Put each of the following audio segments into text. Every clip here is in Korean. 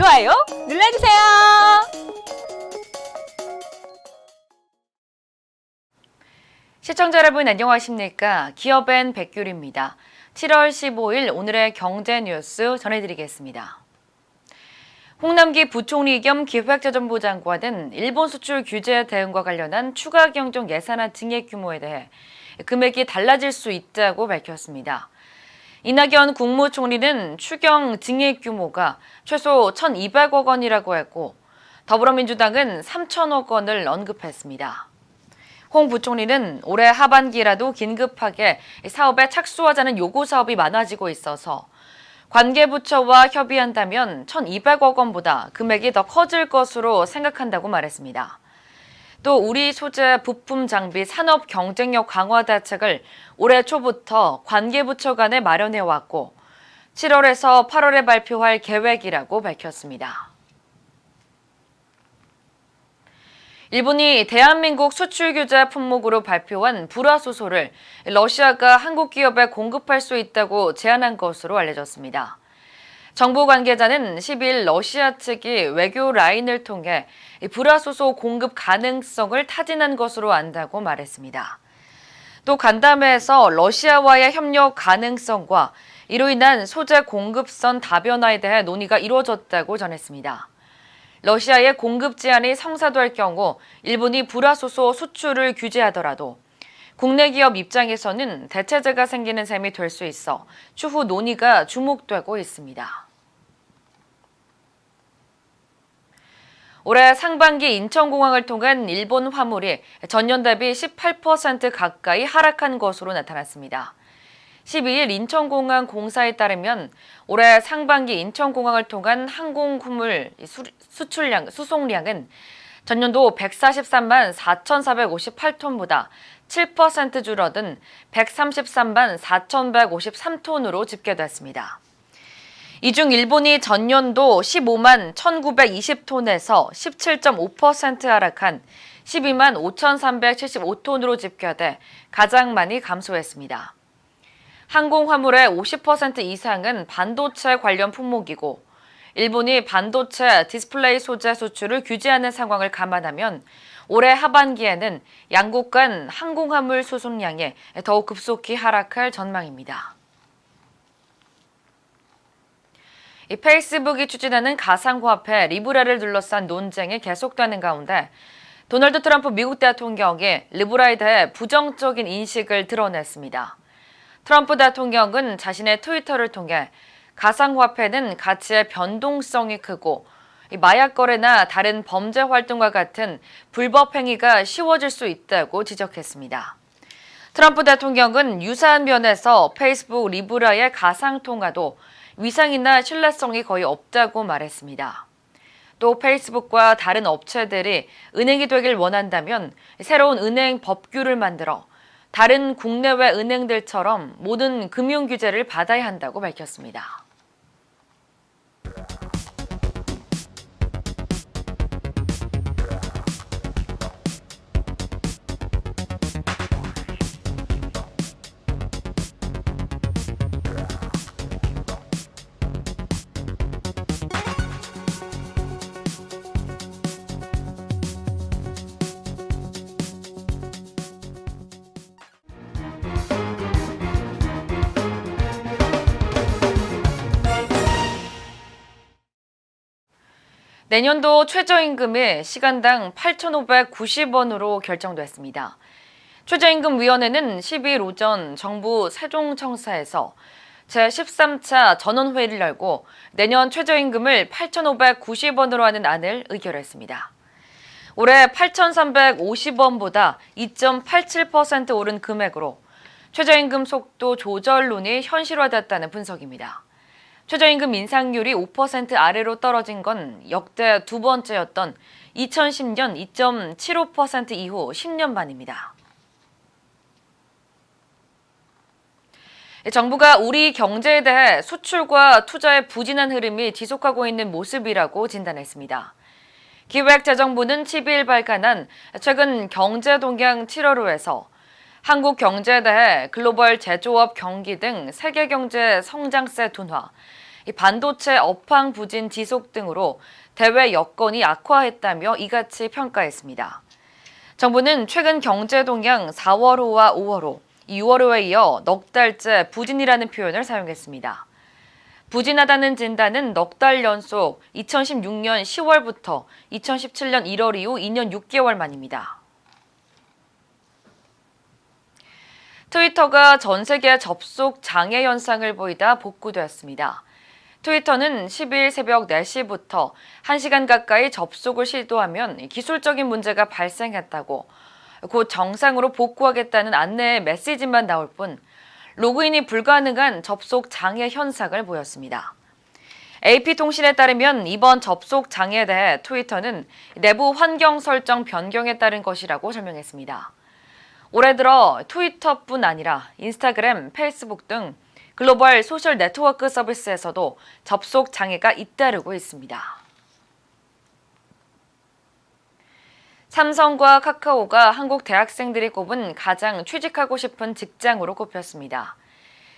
좋아요 눌러주세요. 시청자 여러분 안녕하십니까? 기업엔 백규리입니다. 7월 15일 오늘의 경제 뉴스 전해드리겠습니다. 홍남기 부총리 겸 기획재정부 장관은 일본 수출 규제 대응과 관련한 추가 경정 예산안 증액 규모에 대해 금액이 달라질 수 있다고 밝혔습니다. 이낙연 국무총리는 추경 증액 규모가 최소 1,200억 원이라고 했고 더불어민주당은 3,000억 원을 언급했습니다. 홍 부총리는 올해 하반기라도 긴급하게 사업에 착수하자는 요구 사업이 많아지고 있어서 관계부처와 협의한다면 1,200억 원보다 금액이 더 커질 것으로 생각한다고 말했습니다. 또 우리 소재 부품 장비 산업 경쟁력 강화 대책을 올해 초부터 관계부처 간에 마련해왔고 7월에서 8월에 발표할 계획이라고 밝혔습니다. 일본이 대한민국 수출 규제 품목으로 발표한 불화소소를 러시아가 한국 기업에 공급할 수 있다고 제안한 것으로 알려졌습니다. 정부 관계자는 12일 러시아 측이 외교 라인을 통해 불화소소 공급 가능성을 타진한 것으로 안다고 말했습니다. 또 간담회에서 러시아와의 협력 가능성과 이로 인한 소재 공급선 다변화에 대해 논의가 이루어졌다고 전했습니다. 러시아의 공급 제한이 성사될 경우 일본이 불화소소 수출을 규제하더라도 국내 기업 입장에서는 대체제가 생기는 셈이 될 수 있어 추후 논의가 주목되고 있습니다. 올해 상반기 인천공항을 통한 일본 화물이 전년 대비 18% 가까이 하락한 것으로 나타났습니다. 12일 인천공항 공사에 따르면 올해 상반기 인천공항을 통한 항공화물 수송량은 전년도 143만 4,458톤보다 7% 줄어든 133만 4,153톤으로 집계됐습니다. 이 중 일본이 전년도 15만 1,920톤에서 17.5% 하락한 12만 5,375톤으로 집계돼 가장 많이 감소했습니다. 항공화물의 50% 이상은 반도체 관련 품목이고 일본이 반도체 디스플레이 소재 수출을 규제하는 상황을 감안하면 올해 하반기에는 양국 간 항공화물 수송량이 더욱 급속히 하락할 전망입니다. 페이스북이 추진하는 가상화폐 리브라를 둘러싼 논쟁이 계속되는 가운데 도널드 트럼프 미국 대통령이 리브라에 대해 부정적인 인식을 드러냈습니다. 트럼프 대통령은 자신의 트위터를 통해 가상화폐는 가치의 변동성이 크고 마약 거래나 다른 범죄 활동과 같은 불법 행위가 쉬워질 수 있다고 지적했습니다. 트럼프 대통령은 유사한 면에서 페이스북 리브라의 가상통화도 위상이나 신뢰성이 거의 없다고 말했습니다. 또 페이스북과 다른 업체들이 은행이 되길 원한다면 새로운 은행 법규를 만들어 다른 국내외 은행들처럼 모든 금융 규제를 받아야 한다고 밝혔습니다. 내년도 최저임금이 시간당 8,590원으로 결정됐습니다. 최저임금위원회는 12일 오전 정부 세종청사에서 제13차 전원회의를 열고 내년 최저임금을 8,590원으로 하는 안을 의결했습니다. 올해 8,350원보다 2.87% 오른 금액으로 최저임금 속도 조절론이 현실화됐다는 분석입니다. 최저임금 인상률이 5% 아래로 떨어진 건 역대 두 번째였던 2010년 2.75% 이후 10년 만입니다. 정부가 우리 경제에 대해 수출과 투자의 부진한 흐름이 지속하고 있는 모습이라고 진단했습니다. 기획재정부는 12일 발간한 최근 경제동향 7월호에서 한국 경제에 대해 글로벌 제조업 경기 등 세계 경제 성장세 둔화, 이 반도체 업황 부진 지속 등으로 대외 여건이 악화했다며 이같이 평가했습니다. 정부는 최근 경제 동향 4월호와 5월호, 6월호에 이어 넉 달째 부진이라는 표현을 사용했습니다. 부진하다는 진단은 넉 달 연속 2016년 10월부터 2017년 1월 이후 2년 6개월 만입니다. 트위터가 전 세계 접속 장애 현상을 보이다 복구되었습니다. 트위터는 10일 새벽 4시부터 1시간 가까이 접속을 시도하면 기술적인 문제가 발생했다고 곧 정상으로 복구하겠다는 안내의 메시지만 나올 뿐 로그인이 불가능한 접속 장애 현상을 보였습니다. AP통신에 따르면 이번 접속 장애에 대해 트위터는 내부 환경 설정 변경에 따른 것이라고 설명했습니다. 올해 들어 트위터뿐 아니라 인스타그램, 페이스북 등 글로벌 소셜 네트워크 서비스에서도 접속 장애가 잇따르고 있습니다. 삼성과 카카오가 한국 대학생들이 꼽은 가장 취직하고 싶은 직장으로 꼽혔습니다.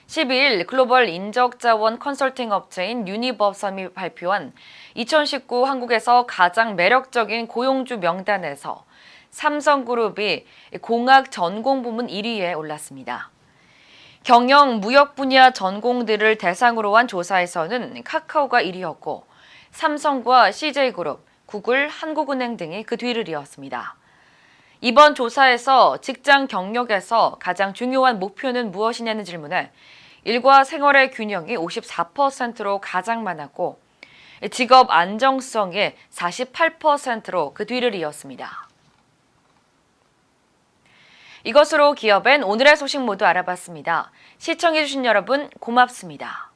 12일 글로벌 인적자원 컨설팅 업체인 유니버섬이 발표한 2019 한국에서 가장 매력적인 고용주 명단에서 삼성그룹이 공학 전공 부문 1위에 올랐습니다. 경영, 무역 분야 전공들을 대상으로 한 조사에서는 카카오가 1위였고 삼성과 CJ그룹, 구글, 한국은행 등이 그 뒤를 이었습니다. 이번 조사에서 직장 경력에서 가장 중요한 목표는 무엇이냐는 질문에 일과 생활의 균형이 54%로 가장 많았고 직업 안정성이 48%로 그 뒤를 이었습니다. 이것으로 기업엔 오늘의 소식 모두 알아봤습니다. 시청해주신 여러분 고맙습니다.